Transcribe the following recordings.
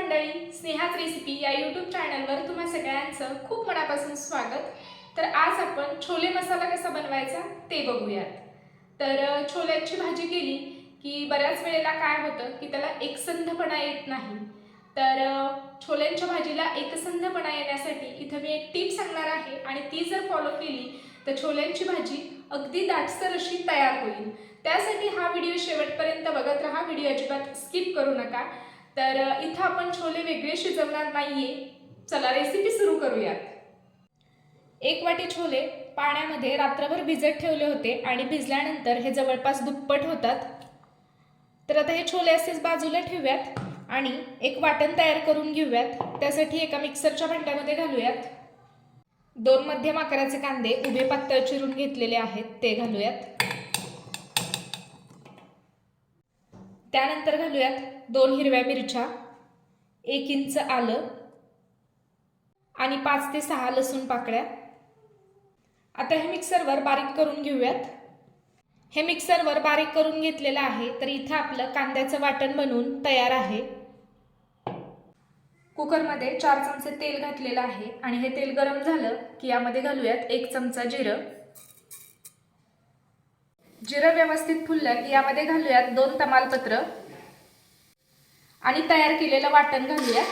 मंडळी, स्नेहाच रेसिपी या यूट्यूब चॅनलवर तुम्हा सगळ्यांचं खूप मनापासून स्वागत। तर आज आपण छोले मसाला कसा बनवायचा ते बघूयात। तर छोल्याची भाजी केली की बऱ्याच वेळेला काय होतं की त्याला एकसंधपणा येत नाही। तर छोल्यांच्या भाजीला एकसंधपणा येण्यासाठी इथे मी एक टिप सांगणार आहे आणि ती जर फॉलो केली तर छोल्यांची भाजी अगदी दाटसर अशी तयार होईल। त्यासाठी हा व्हिडिओ शेवटपर्यंत बघत राहा, व्हिडिओ अजिबात स्किप करू नका। तर इथं आपण छोले वेगळे शिजवणार नाहीये। चला रेसिपी सुरू करूयात। एक वाटी छोले पाण्यामध्ये रात्रभर भिजत ठेवले होते आणि भिजल्यानंतर हे जवळपास दुप्पट होतात। तर आता हे छोले असेच बाजूला ठेवूयात आणि एक वाटण तयार करून घेऊयात। त्यासाठी एका मिक्सरच्या भांड्यामध्ये घालूयात। 2 मध्यम आकाराचे कांदे उभे पातळ चिरून घेतलेले आहेत ते घालूयात। त्यानंतर घालूयात 2 हिरव्या मिरच्या, 1 इंच आलं आणि 5 ते 6 लसूण पाकळ्या। आता हे मिक्सरवर बारीक करून घेऊयात। हे मिक्सरवर बारीक करून घेतलेलं आहे। तर इथं आपलं कांद्याचं वाटण बनवून तयार आहे। कुकरमध्ये 4 चमचे तेल घातलेलं आहे आणि हे तेल गरम झालं की यामध्ये घालूयात 1 चमचा जिरं। जिरं व्यवस्थित फुललं की यामध्ये घालूयात 2 तमालपत्र आणि तयार केलेलं वाटण घालूयात।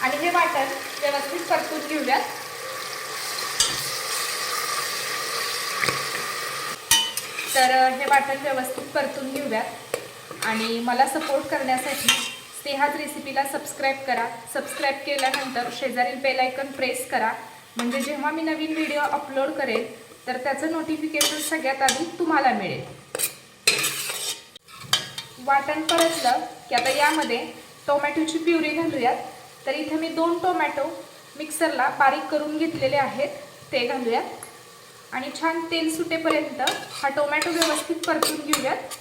आणि हे वाटण व्यवस्थित परतून घेऊयात। तर हे वाटण व्यवस्थित परतून घेऊयात आणि मला सपोर्ट करण्यासाठी स्नेहाच रेसिपीला सबस्क्राइब करा। सबस्क्राइब केल्यानंतर शेजारील बेल आयकॉन प्रेस करा, म्हणजे जेव्हा मी नवीन व्हिडिओ अपलोड करेल तर त्याचं नोटिफिकेशन सगळ्यात आधी तुम्हाला मिळेल। वाटण परतलं की आता यामध्ये टोमॅटोची प्युरी घालूयात। तर इथे मी 2 टोमॅटो मिक्सरला बारीक करून घेतलेले आहेत ते घालूयात आणि छान तेल सुटेपर्यंत हा टोमॅटो व्यवस्थित परतून घेऊयात।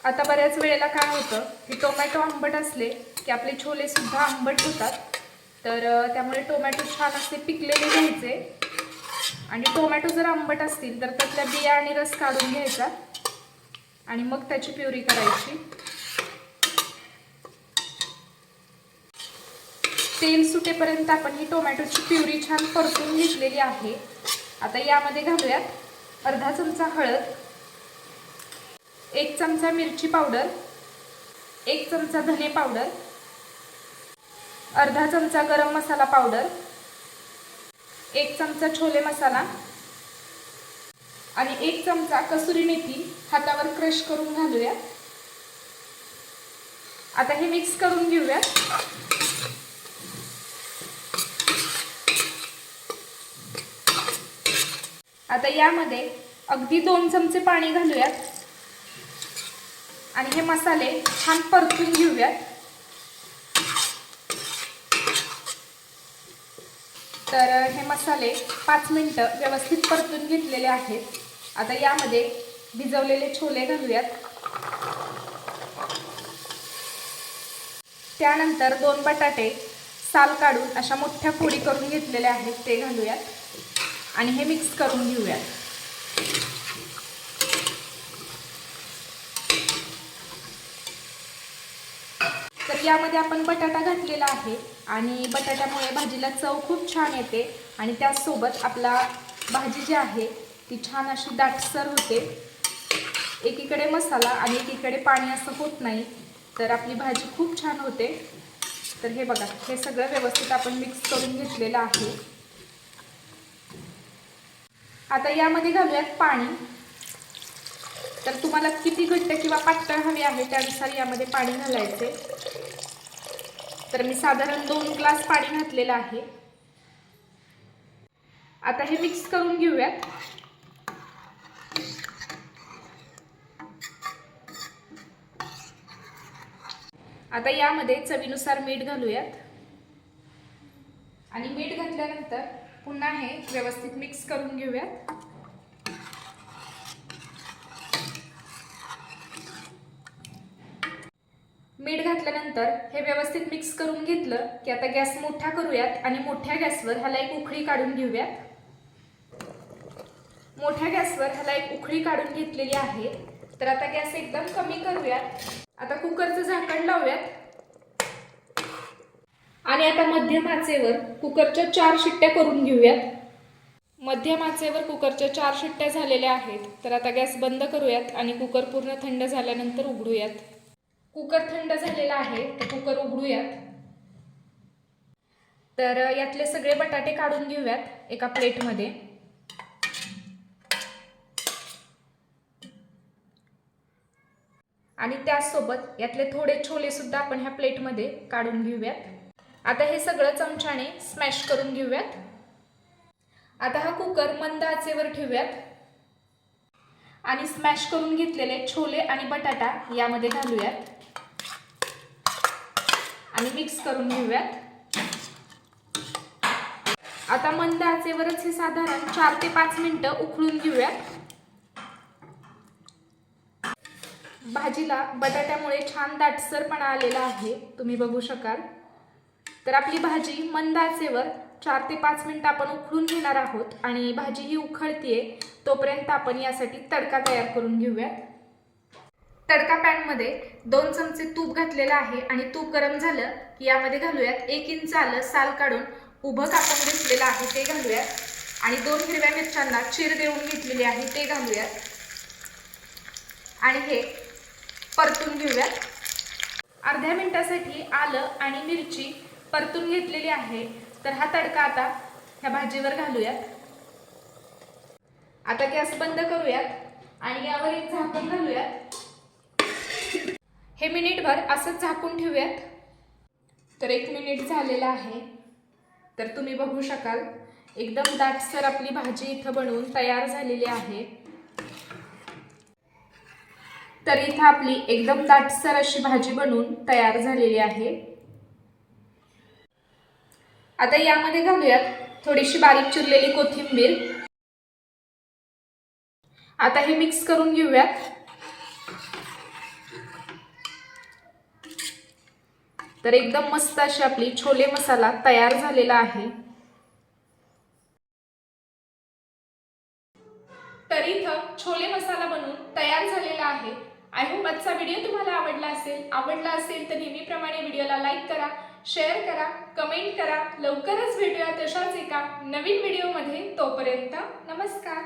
आता बऱ्याच वेळेला काय होतं की टोमॅटो आंबट असले की आपले छोले सुद्धा आंबट होतात। तर त्यामुळे टोमॅटो छान असे पिकलेले घ्यायचे आणि टोमॅटो जर आंबट असतील तर त्यातल्या बिया आणि रस काढून घ्यायचा आणि मग त्याची प्युरी करायची। तेल सुटेपर्यंत आपण ही टोमॅटोची प्युरी छान परतून घेतलेली आहे। आता यामध्ये घालूयात अर्धा चमचा हळद, 1 चमचा मिरची पावडर, 1 चमचा धने पावडर, अर्धा चमचा गरम मसाला पावडर, 1 चमचा छोले मसाला आणि 1 चमचा कसुरी मेथी हातावर क्रश करून घालूया। आता हे मिक्स करून घेऊया। आता यामध्ये अगदी 2 चमचे पाणी घालूयात आणि हे मसाले छान परतून घेऊयात। तर हे मसाले 5 मिनिटं व्यवस्थित परतून घेतलेले आहेत। आता यामध्ये भिजवलेले छोले घालूयात। त्यानंतर 2 बटाटे साल काढून अशा मोठ्या फोडी करून घेतलेले आहेत ते घालूयात आणि हे मिक्स करून घेऊयात। तर यामध्ये आपण बटाटा घातलेला आहे आणि बटाट्यामुळे भाजीला चव खूप छान येते आणि त्यासोबत आपला भाजी जी आहे ती छान अशी दाटसर होते। एकीकडे मसाला आणि एकीकडे पाणी असं होत नाही, तर आपली भाजी खूप छान होते। तर हे बघा, हे सगळं व्यवस्थित आपण मिक्स करून घेतलेलं आहे। आता यामध्ये घालूयात पाणी। तर तुम्हाला किती घट्ट किंवा पातळ हवी आहे त्यानुसार यामध्ये पाणी घालायचे। तर मी साधारण 2 ग्लास पाणी घातलेलं आहे। आता हे मिक्स करून घेऊयात। आता यामध्ये चवीनुसार मीठ घालूयात आणि मीठ घातल्यानंतर पुन्हा हे व्यवस्थित मिक्स करून घेऊयात। मीठ घातल्यानंतर हे व्यवस्थित मिक्स करून घेतलं की आता गॅस मोठा करूयात आणि मोठ्या गॅसवर ह्याला एक उकळी काढून घेऊयात। मोठ्या गॅसवर ह्याला एक उकळी काढून घेतलेली आहे. तर आता गॅस एकदम कमी करूयात. आता कुकरचं झाकण लावूयात आणि आता मध्यम आचेवर कुकरच्या 4 शिट्ट्या करून घेऊयात. मध्यम आचेवर कुकरच्या 4 शिट्ट्या झालेल्या आहेत. तर आता गॅस बंद करूयात आणि कुकर पूर्ण थंड झाल्यानंतर उघडूयात. कुकर थंड झालेला आहे, तर कुकर उघडूयात. तर यातले सगळे बटाटे काढून घेऊयात एका प्लेटमध्ये. आणि त्याचसोबत यातले थोडे छोले सुद्धा आपण ह्या प्लेटमध्ये काढून घेऊयात. आता हे सगळं चमच्याने स्मॅश करून घेऊयात. आता हा कुकर मंद आचेवर ठेवूयात आणि स्मॅश करून घेतलेले छोले आणि बटाटा यामध्ये घालूयात आणि मिक्स करून घेऊयात. आता मंद आचेवरच हे साधारण 4 ते 5 मिनिटं उकळून घेऊयात. भाजीला बटाट्यामुळे छान दाटसरपणा आलेला आहे, तुम्ही बघू शकाल. तर आपली भाजी मंद आचेवर 4 ते 5 मिनिटं आपण उकळून घेणार आहोत आणि भाजी ही उकळतीये तोपर्यंत आपण यासाठी तडका तयार करून घेऊयात. तडका पॅनमध्ये 2 चमचे तूप घातलेलं आहे आणि तूप गरम झालं की यामध्ये घालूयात 1 इंच आलं साल काढून उभं कापून घेतलेलं आहे ते घालूयात आणि 2 हिरव्या मिरच्यांना चीर देऊन घेतलेली आहे ते घालूयात आणि हे परतून घेऊयात. अर्ध्या मिनिटासाठी आलं आणि मिरची परतून घेतलेली आहे. तर हा तडका आता ह्या भाजीवर घालूयात. आता गॅस बंद करूयात आणि यावर एक झाकण घालूयात. हे मिनिटभर असंच झाकून ठेवूयात. तर 1 मिनिट झालेला आहे. तर तुम्ही बघू शकाल एकदम दाटसर आपली भाजी इथं बनवून तयार झालेली आहे. तर इथं आपली एकदम दाटसर अशी भाजी बनवून तयार झालेली आहे. आता यामध्ये घालूयात थोडीशी बारीक चिरलेली कोथिंबीर. आता हे मिक्स करून घेऊयात. तर एकदम मस्त अशी आपली छोले मसाला तयार झालेला आहे. तर इथं छोले मसाला बनवून तयार झालेला आहे. आय होप आजचा व्हिडिओ तुम्हाला आवडला असेल तर नेहमीप्रमाणे व्हिडिओला लाईक करा, शेअर करा, कमेंट करा. लवकरच भेटूया तशाच एका नवीन व्हिडिओमध्ये. तोपर्यंत नमस्कार.